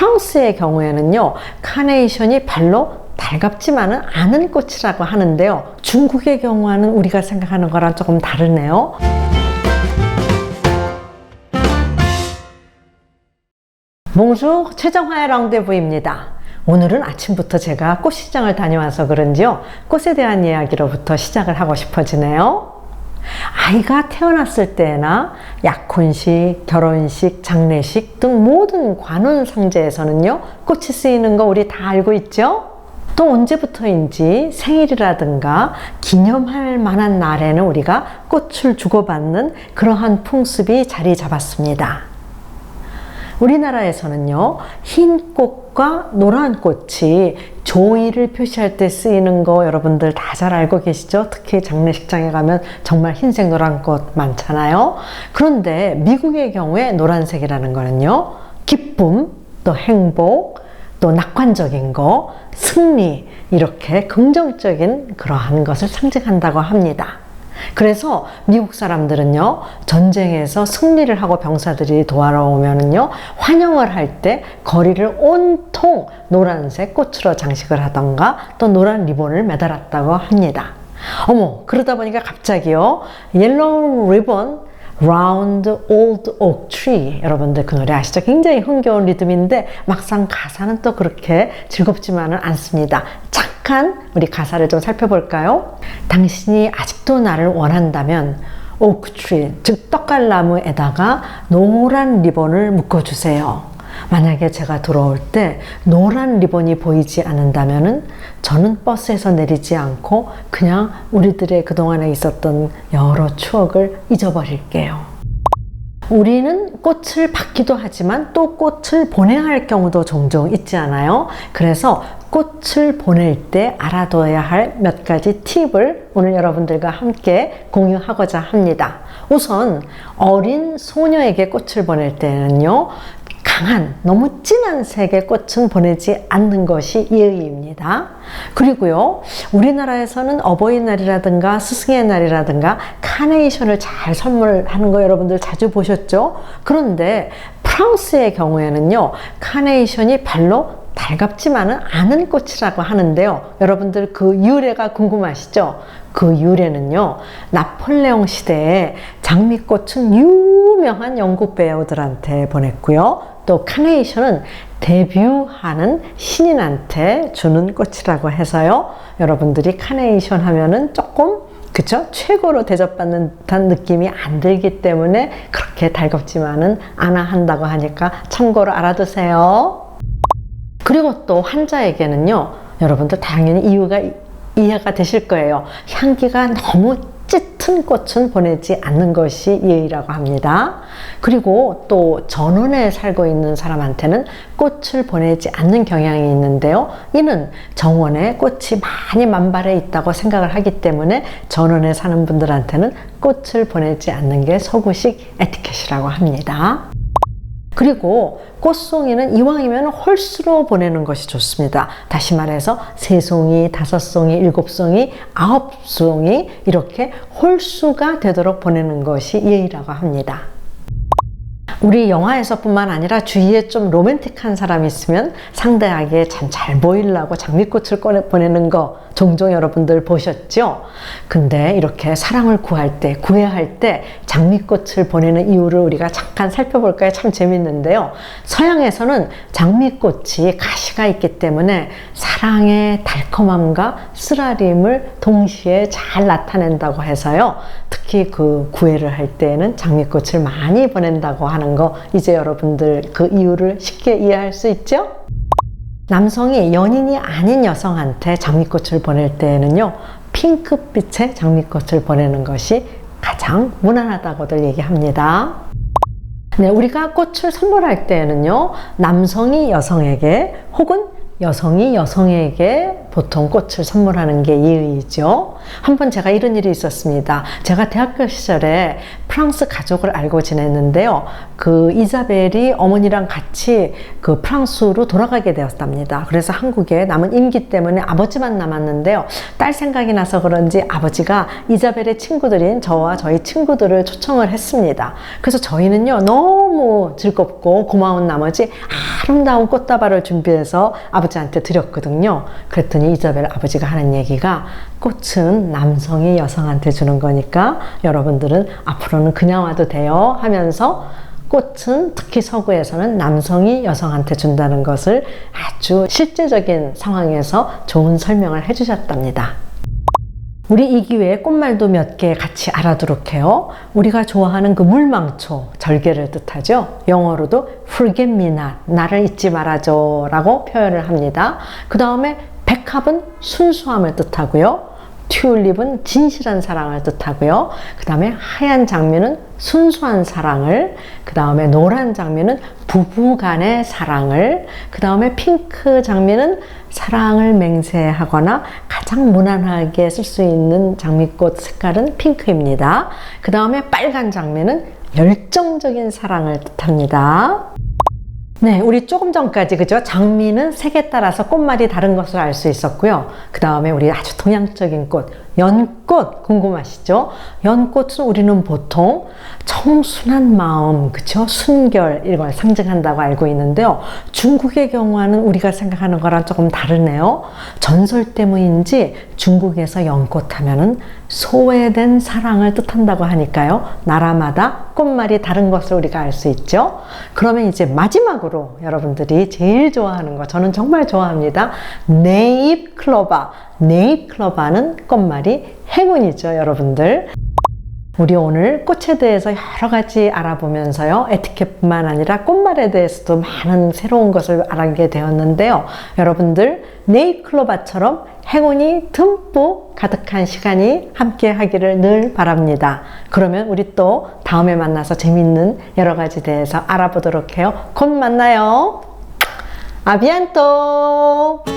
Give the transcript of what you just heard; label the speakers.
Speaker 1: 프랑스의 경우에는요, 카네이션이 별로 달갑지만은 않은 꽃이라고 하는데요. 중국의 경우와는 우리가 생각하는 거랑 조금 다르네요. 봉주 최정화의 랑데부입니다. 오늘은 아침부터 제가 꽃시장을 다녀와서 그런지요, 꽃에 대한 이야기로부터 시작을 하고 싶어지네요. 아이가 태어났을 때나 약혼식, 결혼식, 장례식 등 모든 관원 상제에서는요, 꽃이 쓰이는 거 우리 다 알고 있죠? 또 언제부터인지 생일이라든가 기념할 만한 날에는 우리가 꽃을 주고받는 그러한 풍습이 자리 잡았습니다. 우리나라에서는요, 흰 꽃과 노란 꽃이 조의를 표시할 때 쓰이는 거 여러분들 다 잘 알고 계시죠? 특히 장례식장에 가면 정말 흰색, 노란 꽃 많잖아요. 그런데 미국의 경우에 노란색이라는 거는요, 기쁨, 또 행복, 또 낙관적인 거, 승리, 이렇게 긍정적인 그러한 것을 상징한다고 합니다. 그래서 미국 사람들은요, 전쟁에서 승리를 하고 병사들이 돌아오면은요, 환영을 할 때 거리를 온통 노란색 꽃으로 장식을 하던가 또 노란 리본을 매달았다고 합니다. 어머, 그러다 보니까 갑자기요, Yellow Ribbon Round Old Oak Tree, 여러분들 그 노래 아시죠? 굉장히 흥겨운 리듬인데 막상 가사는 또 그렇게 즐겁지만은 않습니다. 잠깐 우리 가사를 좀 살펴볼까요? 당신이 아직도 나를 원한다면 오크 트리, 즉 떡갈나무에다가 노란 리본을 묶어주세요. 만약에 제가 들어올 때 노란 리본이 보이지 않는다면은 저는 버스에서 내리지 않고 그냥 우리들의 그동안에 있었던 여러 추억을 잊어버릴게요. 우리는 꽃을 받기도 하지만 또 꽃을 보내야 할 경우도 종종 있지 않아요? 그래서 꽃을 보낼 때 알아둬야 할 몇 가지 팁을 오늘 여러분들과 함께 공유하고자 합니다. 우선 어린 소녀에게 꽃을 보낼 때는요, 강한, 너무 진한 색의 꽃은 보내지 않는 것이 예의입니다. 그리고요, 우리나라에서는 어버이날이라든가 스승의 날이라든가 카네이션을 잘 선물하는 거 여러분들 자주 보셨죠? 그런데 프랑스의 경우에는요, 카네이션이 별로 달갑지만은 않은 꽃이라고 하는데요. 여러분들 그 유래가 궁금하시죠? 그 유래는요, 나폴레옹 시대에 장미꽃은 유명한 영국 배우들한테 보냈고요. 또 카네이션은 데뷔하는 신인한테 주는 꽃이라고 해서요, 여러분들이 카네이션 하면은 조금, 그쵸? 최고로 대접받는 듯한 느낌이 안 들기 때문에 그렇게 달갑지만은 않아 한다고 하니까 참고로 알아두세요. 그리고 또 환자에게는요, 여러분들 당연히 이유가 이해가 되실 거예요. 향기가 너무 짙은 꽃은 보내지 않는 것이 예의라고 합니다. 그리고 또 전원에 살고 있는 사람한테는 꽃을 보내지 않는 경향이 있는데요. 이는 정원에 꽃이 많이 만발해 있다고 생각을 하기 때문에 전원에 사는 분들한테는 꽃을 보내지 않는 게 서구식 에티켓이라고 합니다. 그리고 꽃송이는 이왕이면 홀수로 보내는 것이 좋습니다. 다시 말해서 3송이, 5송이, 7송이, 9송이 이렇게 홀수가 되도록 보내는 것이 예의라고 합니다. 우리 영화에서뿐만 아니라 주위에 좀 로맨틱한 사람이 있으면 상대에게 참 잘 보이려고 장미꽃을 꺼내 보내는 거 종종 여러분들 보셨죠? 근데 이렇게 사랑을 구애할 때 장미꽃을 보내는 이유를 우리가 잠깐 살펴볼까요? 참 재밌는데요. 서양에서는 장미꽃이 가시가 있기 때문에 사랑의 달콤함과 쓰라림을 동시에 잘 나타낸다고 해서요. 특히 그 구애를 할 때에는 장미꽃을 많이 보낸다고 하는 거, 이제 여러분들 그 이유를 쉽게 이해할 수 있죠? 남성이 연인이 아닌 여성한테 장미꽃을 보낼 때에는요, 핑크빛의 장미꽃을 보내는 것이 가장 무난하다고들 얘기합니다. 네, 우리가 꽃을 선물할 때에는요, 남성이 여성에게 혹은 여성이 여성에게 보통 꽃을 선물하는 게 예의이죠. 한번 제가 이런 일이 있었습니다. 제가 대학교 시절에 프랑스 가족을 알고 지냈는데요. 그 이자벨이 어머니랑 같이 그 프랑스로 돌아가게 되었답니다. 그래서 한국에 남은 임기 때문에 아버지만 남았는데요. 딸 생각이 나서 그런지 아버지가 이자벨의 친구들인 저와 저희 친구들을 초청을 했습니다. 그래서 저희는요, 너무 즐겁고 고마운 나머지 아름다운 꽃다발을 준비해서 아버지한테 드렸거든요. 그랬더니 이자벨 아버지가 하는 얘기가 꽃은 남성이 여성한테 주는 거니까 여러분들은 앞으로는 그냥 와도 돼요 하면서 꽃은 특히 서구에서는 남성이 여성한테 준다는 것을 아주 실제적인 상황에서 좋은 설명을 해주셨답니다. 우리 이 기회에 꽃말도 몇 개 같이 알아두도록 해요. 우리가 좋아하는 그 물망초, 절개를 뜻하죠. 영어로도 forget me not, 나를 잊지 말아줘 라고 표현을 합니다. 그 다음에 백합은 순수함을 뜻하고요. 튤립은 진실한 사랑을 뜻하고요. 그 다음에 하얀 장미는 순수한 사랑을, 그 다음에 노란 장미는 부부간의 사랑을, 그 다음에 핑크 장미는 사랑을 맹세하거나 가장 무난하게 쓸 수 있는 장미꽃 색깔은 핑크입니다. 그 다음에 빨간 장미는 열정적인 사랑을 뜻합니다. 네, 우리 조금 전까지 그죠? 장미는 색에 따라서 꽃말이 다른 것을 알 수 있었고요. 그 다음에 우리 아주 동양적인 꽃, 연꽃 궁금하시죠? 연꽃은 우리는 보통 청순한 마음, 그쵸? 순결 이걸 상징한다고 알고 있는데요. 중국의 경우와는 우리가 생각하는 거랑 조금 다르네요. 전설 때문인지 중국에서 연꽃 하면은 소외된 사랑을 뜻한다고 하니까요. 나라마다 꽃말이 다른 것을 우리가 알 수 있죠. 그러면 이제 마지막으로 여러분들이 제일 좋아하는 거, 저는 정말 좋아합니다. 네잎클로바. 네잎클로바는 꽃말이 행운이죠, 여러분들. 우리 오늘 꽃에 대해서 여러 가지 알아보면서요, 에티켓뿐만 아니라 꽃말에 대해서도 많은 새로운 것을 알게 되었는데요. 여러분들 네잎클로바처럼 행운이 듬뿍 가득한 시간이 함께 하기를 늘 바랍니다. 그러면 우리 또 다음에 만나서 재밌는 여러 가지 대해서 알아보도록 해요. 곧 만나요. 아비안토.